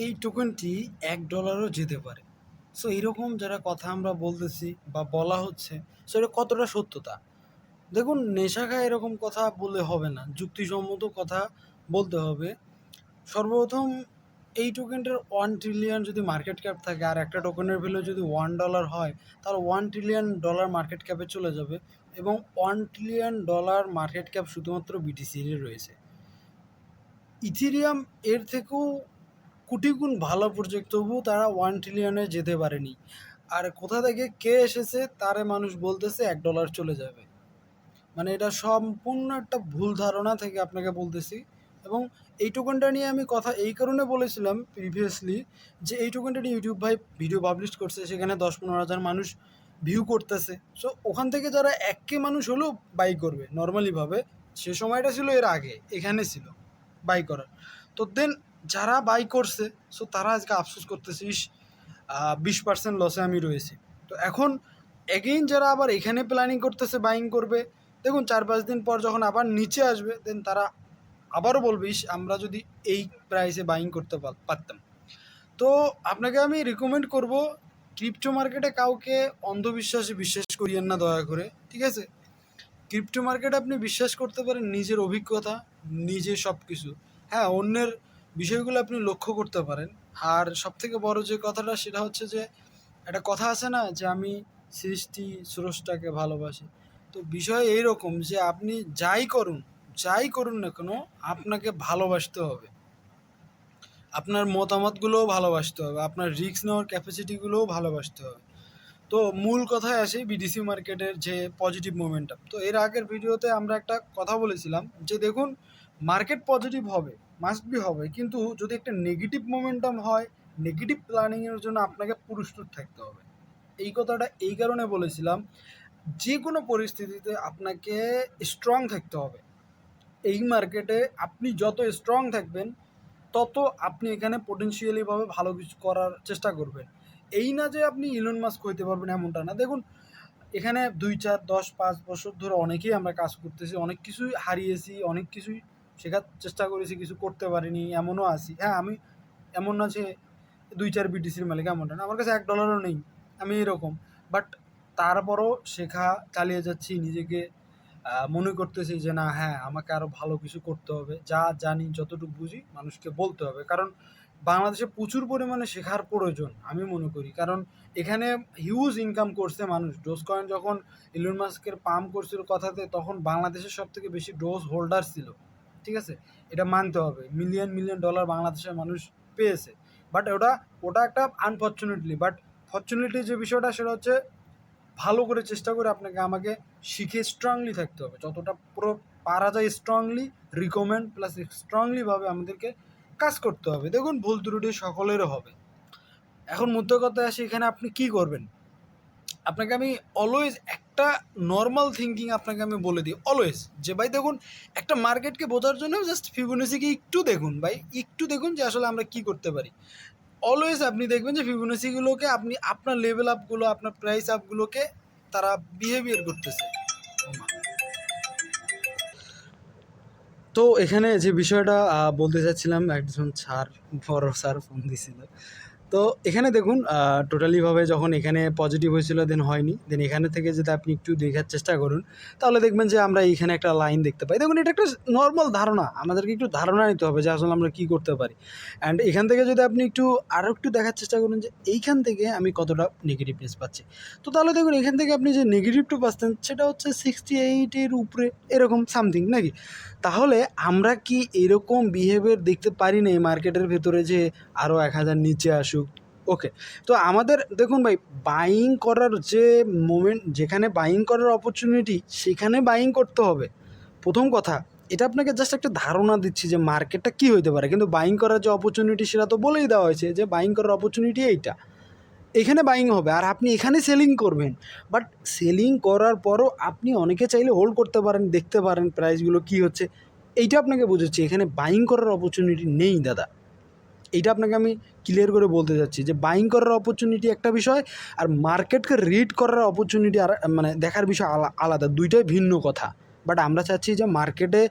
এই টোকেনটি $1 যেতে পারে। সো এরকম যারা কথা আমরা বলতেছি বা বলা হচ্ছে, সো এটা কতটা সত্যতা? দেখুন, নেশা খায় এরকম কথা বললে হবে না। যুক্তিসম্মত কথা বলতে হবে। সর্বপ্রথম এই টোকেনটার 1 ট্রিলিয়ন যদি মার্কেট ক্যাপ থাকে আর একটা টোকেনের ভ্যালু যদি $1 হয়, তাহলে $1 ট্রিলিয়ন মার্কেট ক্যাপে চলে যাবে এবং $1 ট্রিলিয়ন মার্কেট ক্যাপ শুধুমাত্র বিটিসিরই রয়েছে। ইথেরিয়াম এর থেকেও কোটি গুণ ভালো প্রজেক্ট, তবুও তারা 1 ট্রিলিয়নে যেতে পারেনি। আর কোথা থেকে কে এসেছে তারে মানুষ বলতেছে $1 চলে যাবে। মানে এটা সম্পূর্ণ একটা ভুল ধারণা থেকে আপনাকে বলতেছি। এবং এই টোকেনটা নিয়ে আমি কথা এই কারণে বলেছিলাম প্রিভিয়াসলি যে এই টোকেনটা নিয়ে ইউটিউব ভাই ভিডিও পাবলিশ করছে, সেখানে 10-15 হাজার মানুষ ভিউ করতেছে। সো ওখান থেকে যারা 1K মানুষ হলেও বাই করবে নর্মালিভাবে, সে সময়টা ছিল এর আগে এখানে ছিল বাই করার। তো দেন যারা বাই করছে, সো তারা আজকে আফসোস করতেছে, 20% লসে আমি রয়েছি। তো এখন এগেইন যারা আবার এখানে প্ল্যানিং করতেছে বাইং করবে, দেখুন 4-5 দিন পর যখন আবার নিচে আসবে, দেন তারা আবারও বলবে, আমরা যদি এই প্রাইসে বাইং করতে পারতাম। তো আপনাকে আমি রিকমেন্ড করব, ক্রিপ্টো মার্কেটে কাউকে অন্ধবিশ্বাসে বিশ্বাস করিয়েন না দয়া করে, ঠিক আছে? ক্রিপ্টো মার্কেটে আপনি বিশ্বাস করতে পারেন নিজের অভিজ্ঞতা, নিজের সব কিছু। হ্যাঁ, অন্যের বিষয়গুলো আপনি লক্ষ্য করতে পারেন। আর সবথেকে বড় যে কথাটা সেটা হচ্ছে যে, একটা কথা আছে না যে আমি সৃষ্টি স্রষ্টাকে ভালোবাসি। তো বিষয় এইরকম যে আপনি যাই করুন না কেন, আপনাকে ভালোবাসতে হবে। আপনার মতামতগুলোও ভালোবাসতে হবে, আপনার রিস্ক নেওয়ার ক্যাপাসিটিগুলোও ভালোবাসতে হবে। তো মূল কথায় আসি, বিডিসি মার্কেটের যে পজিটিভ মোমেন্টাম। তো এর আগের ভিডিওতে আমরা একটা কথা বলেছিলাম যে দেখুন, মার্কেট পজিটিভ হবে, মাস্ট বি হবে, কিন্তু যদি একটা নেগেটিভ মোমেন্টাম হয়, নেগেটিভ প্ল্যানিংয়ের জন্য আপনাকে প্রস্তুত থাকতে হবে। এই কথাটা এই কারণে বলেছিলাম, যে কোনো পরিস্থিতিতে আপনাকে স্ট্রং থাকতে হবে। এই মার্কেটে আপনি যত স্ট্রং থাকবেন, তত আপনি এখানে পোটেনশিয়ালিভাবে ভালো কিছু করার চেষ্টা করবেন। এই না যে আপনি ইলন মাস্ক হইতে পারবেন, এমনটা না। দেখুন, এখানে 2, 4, 10, 5 বছর ধরে অনেকেই আমরা কাজ করতেছি, অনেক কিছুই হারিয়েছি, অনেক কিছুই শেখার চেষ্টা করেছি, কিছু করতে পারিনি, এমনও আছি। হ্যাঁ, আমি এমন না যে 2-4 বিটিসির মালিক, এমনটা না। আমার কাছে $1 নেই, আমি এরকম। বাট তারপরও শেখা চালিয়ে যাচ্ছি, নিজেকে মনে করতেছি যে না, হ্যাঁ, আমাকে আরও ভালো কিছু করতে হবে। যা জানি, যতটুকু বুঝি মানুষকে বলতে হবে। কারণ বাংলাদেশে প্রচুর পরিমাণে শেখার প্রয়োজন আমি মনে করি। কারণ এখানে হিউজ ইনকাম করছে মানুষ। ডোজ কয়েন যখন ইলন মাস্কের পাম্প করছিল কথাতে, তখন বাংলাদেশের সবথেকে বেশি ডোজ হোল্ডার ছিল, ঠিক আছে? এটা মানতে হবে। মিলিয়ন মিলিয়ন ডলার বাংলাদেশের মানুষ পেয়েছে। বাট ওটা একটা আনফরচুনেটলি, বাট ফরচুনেটলি যে বিষয়টা সেটা হচ্ছে, ভালো করে চেষ্টা করে আপনাকে আমাকে শিখে স্ট্রংলি থাকতে হবে, যতটা পুরো পারা যায় স্ট্রংলি রিকমেন্ড প্লাস স্ট্রংলিভাবে আমাদেরকে কাজ করতে হবে। দেখুন, ভুল ত্রুটি সকলেরও হবে। এখন মুদ্রা কথায় আসি, এখানে আপনি কি করবেন? আপনাকে আমি অলওয়েজ একটা নর্মাল থিঙ্কিং আপনাকে আমি বলে দিই অলওয়েজ, যে ভাই দেখুন, একটা মার্কেটকে বোঝার জন্য জাস্ট ফিবোনাচিকে একটু দেখুন ভাই, একটু দেখুন যে আসলে আমরা কি করতে পারি। অলওয়েজ আপনি দেখবেন যে ফিবোনাচিগুলোকে আপনি আপনার লেভেল আপগুলো, আপনার প্রাইস আপগুলোকে তারা বিহেভিয়ার করতেছে। তো এখানে যে বিষয়টা বলতে চাচ্ছিলাম, একজন স্যার, বড় স্যার ফোন দিছিল। তো এখানে দেখুন, টোটালিভাবে যখন এখানে পজিটিভ হয়েছিল, দেন হয়নি। দেন এখানে থেকে যদি আপনি একটু দেখার চেষ্টা করুন, তাহলে দেখবেন যে আমরা এইখানে একটা লাইন দেখতে পাই। দেখুন, এটা একটা নর্মাল ধারণা, আমাদেরকে একটু ধারণা নিতে হবে যে আসলে আমরা কী করতে পারি। অ্যান্ড এখান থেকে যদি আপনি আরও একটু দেখার চেষ্টা করুন যে এইখান থেকে আমি কতটা নেগেটিভনেস পাচ্ছি। তো তাহলে দেখুন, এখান থেকে আপনি যে নেগেটিভটা পাচ্ছেন সেটা হচ্ছে 68-এর উপরে, এরকম সামথিং নাকি? তাহলে আমরা কি এরকম বিহেভিয়ার দেখতে পারি না এই মার্কেটের ভেতরে, যে আরও 1000 নিচে আসুক? ওকে। তো আমাদের দেখুন ভাই, বাইং করার যে মোমেন্ট, যেখানে বাইং করার অপরচুনিটি, সেখানে বাইং করতে হবে। প্রথম কথা, এটা আপনাকে জাস্ট একটা ধারণা দিচ্ছি যে মার্কেটটা কী হইতে পারে, কিন্তু বাইং করার যে অপরচুনিটি সেটা তো বলেই দেওয়া হয়েছে যে বাইং করার অপরচুনিটি এইটা, এখানে বাইং হবে আর আপনি এখানে সেলিং করবেন। বাট সেলিং করার পরও আপনি অনেকে চাইলে হোল্ড করতে পারেন, দেখতে পারেন প্রাইসগুলো কী হচ্ছে। এইটা আপনাকে বোঝাচ্ছি, এখানে বাইং করার অপরচুনিটি নেই দাদা। এইটা আপনাকে আমি ক্লিয়ার করে বলতে চাচ্ছি যে বাইং করার অপরচুনিটি একটা বিষয়, আর মার্কেটকে রিড করার অপরচুনিটি আর মানে দেখার বিষয় আলাদা, দুইটাই ভিন্ন কথা। বাট আমরা চাচ্ছি যে মার্কেটে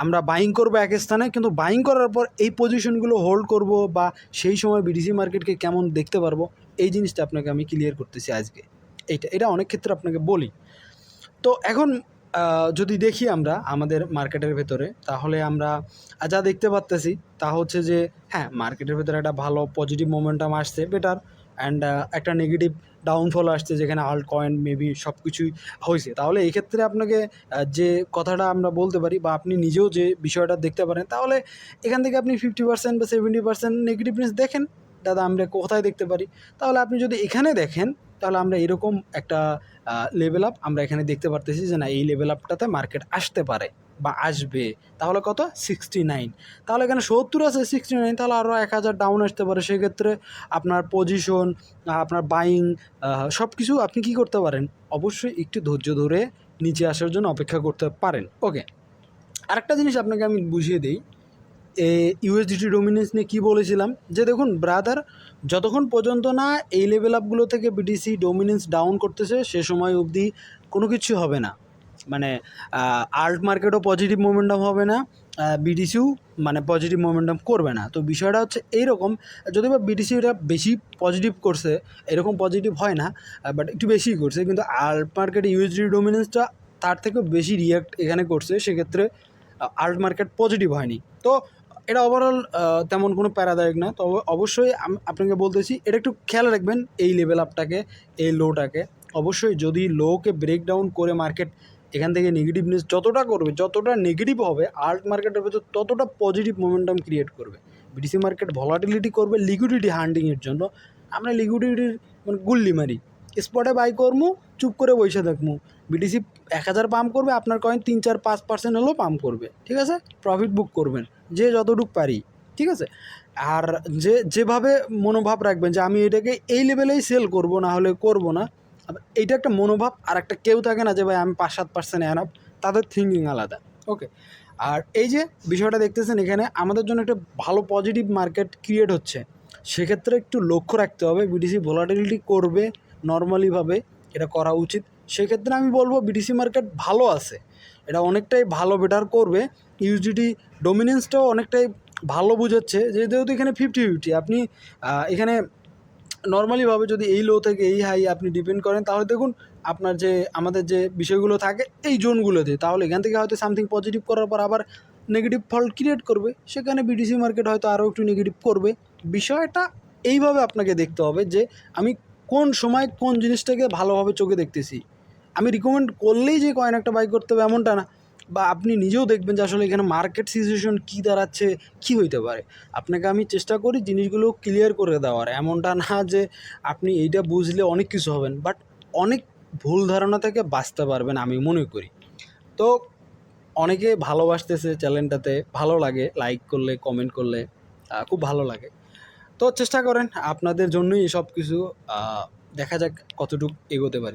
আমরা বাইং করবো এক স্থানে, কিন্তু বাইং করার পর এই পজিশনগুলো হোল্ড করব বা সেই সময় বিডিসি মার্কেটকে কেমন দেখতে পারবো, এই জিনিসটা আপনাকে আমি ক্লিয়ার করতেছি আজকে। এটা অনেক ক্ষেত্রে আপনাকে বলি। তো এখন যদি দেখি আমরা আমাদের মার্কেটের ভেতরে, তাহলে আমরা যা দেখতে পারতেছি তা হচ্ছে যে হ্যাঁ, মার্কেটের ভেতরে একটা ভালো পজিটিভ মোমেন্টাম আসছে, বেটার। অ্যান্ড একটা নেগেটিভ ডাউনফল আসছে, যেখানে আল্ট কয়েন মেবি সব কিছুই হয়েছে। তাহলে এই ক্ষেত্রে আপনাকে যে কথাটা আমরা বলতে পারি, বা আপনি নিজেও যে বিষয়টা দেখতে পারেন, তাহলে এখান থেকে আপনি 50% বা 70% নেগেটিভনেস দেখেন। দাদা আমরা কোথায় দেখতে পারি? তাহলে আপনি যদি এখানে দেখেন, তাহলে আমরা এরকম একটা লেভেল আপ আমরা এখানে দেখতে পারতেছি যে না, এই লেভেল আপটাতে মার্কেট আসতে পারে বা আসবে। তাহলে কত? 69। তাহলে এখানে 70 আছে, 69, তাহলে আরও 1000 ডাউন আসতে পারে। সেক্ষেত্রে আপনার পজিশন, আপনার বাইং, সব কিছু আপনি কী করতে পারেন? অবশ্যই একটু ধৈর্য ধরে নিচে আসার জন্য অপেক্ষা করতে পারেন। ওকে, আরেকটা জিনিস আপনাকে আমি বুঝিয়ে দিই। ইউএসডিটি ডোমিনেন্স নিয়ে কী বলেছিলাম, যে দেখুন ব্রাদার, যতক্ষণ পর্যন্ত না এই লেভেল আপগুলো থেকে বিটিসি ডোমিনেন্স ডাউন করতেছে, সে সময় অবধি কোনো কিছু হবে না। মানে আল্ট মার্কেটও পজিটিভ মোমেন্টাম হবে না, বিটিসিও মানে পজিটিভ মোমেন্টাম করবে না। তো বিষয়টা হচ্ছে এইরকম, যদি বা বিটিসিটা বেশি পজিটিভ করছে, এরকম পজিটিভ হয় না, বাট একটু বেশিই করছে, কিন্তু আল্ট মার্কেটে ইউএসডিটি ডোমিনেন্সটা তার থেকেও বেশি রিয়াক্ট এখানে করছে, সেক্ষেত্রে আল্ট মার্কেট পজিটিভ হয়নি। তো এটা ওভারঅল তেমন কোনো প্যারাদায়ক না। তবে অবশ্যই আপনাকে বলতেছি, এটা একটু খেয়াল রাখবেন, এই লেভেল আপটাকে, এই লোটাকে। অবশ্যই যদি লোকে ব্রেকডাউন করে মার্কেট এখান থেকে নেগেটিভনেস যতটা করবে, যতটা নেগেটিভ হবে আল্ট মার্কেটের ভেতর, ততটা পজিটিভ মোমেন্টাম ক্রিয়েট করবে। বিটিসি মার্কেট ভলাটিলিটি করবে লিকুইডিটি হান্টিংয়ের জন্য। আমরা লিকুইডিটির মানে গুল্লি মারি, স্পটে বাই করবো, চুপ করে বসে থাকবো। বিটিসি 1000 পাম্প করবে, আপনার কয়েন 3-4-5% হলেও পাম্প করবে, ঠিক আছে? প্রফিট বুক করবেন যে যতটুকু পারি, ঠিক আছে? আর যেভাবে মনোভাব রাখবেন যে আমি এটাকে এই লেভেলেই সেল করব, না হলে করব না, এইটা একটা মনোভাব। আর একটা কেউ থাকে না যে ভাই আমি 5-7% অ্যানাপ, তাদের থিঙ্কিং আলাদা। ওকে, আর এই যে বিষয়টা দেখতেছেন, এখানে আমাদের জন্য একটা ভালো পজিটিভ মার্কেট ক্রিয়েট হচ্ছে। সেক্ষেত্রে একটু লক্ষ্য রাখতে হবে, বিটিসি ভোলাটিলিটি করবে নর্মালিভাবে, এটা করা উচিত। সেক্ষেত্রে আমি বলবো বিটিসি মার্কেট ভালো আছে, এটা অনেকটাই ভালো বেটার করবে। ইউএসডিটি ডোমিনেন্সটাও অনেকটাই ভালো বুঝাচ্ছে, যেহেতু এখানে 50-50, আপনি এখানে নর্মালিভাবে যদি এই লো থেকে এই হাই আপনি ডিপেন্ড করেন, তাহলে দেখুন আপনার যে আমাদের যে বিষয়গুলো থাকে এই জোনগুলোতে, তাহলে এখান থেকে হয়তো সামথিং পজিটিভ করার পর আবার নেগেটিভ ফল্ট ক্রিয়েট করবে, সেখানে বিটিসি মার্কেট হয়তো আরও একটু নেগেটিভ করবে। বিষয়টা এইভাবে আপনাকে দেখতে হবে যে আমি কোন সময় কোন জিনিসটাকে ভালোভাবে চোখে দেখতেছি। আমি রিকমেন্ড করলেই যে কয়েন একটা বাই করতে হবে এমনটা না, বা আপনি নিজেও দেখবেন যে আসলে এখানে মার্কেট সিচুয়েশন কী দাঁড়াচ্ছে, কী হইতে পারে। আপনাকে আমি চেষ্টা করি জিনিসগুলো ক্লিয়ার করে দেওয়ার, এমনটা না যে আপনি এইটা বুঝলে অনেক কিছু হবেন, বাট অনেক ভুল ধারণা থেকে বাঁচতে পারবেন আমি মনে করি। তো অনেকে ভালোবাসতেছে চ্যানেলটাতে, ভালো লাগে লাইক করলে, কমেন্ট করলে, খুব ভালো লাগে। তো চেষ্টা করেন, আপনাদের জন্যই এসব কিছু। দেখা যাক কতটুকু এগোতে পারি।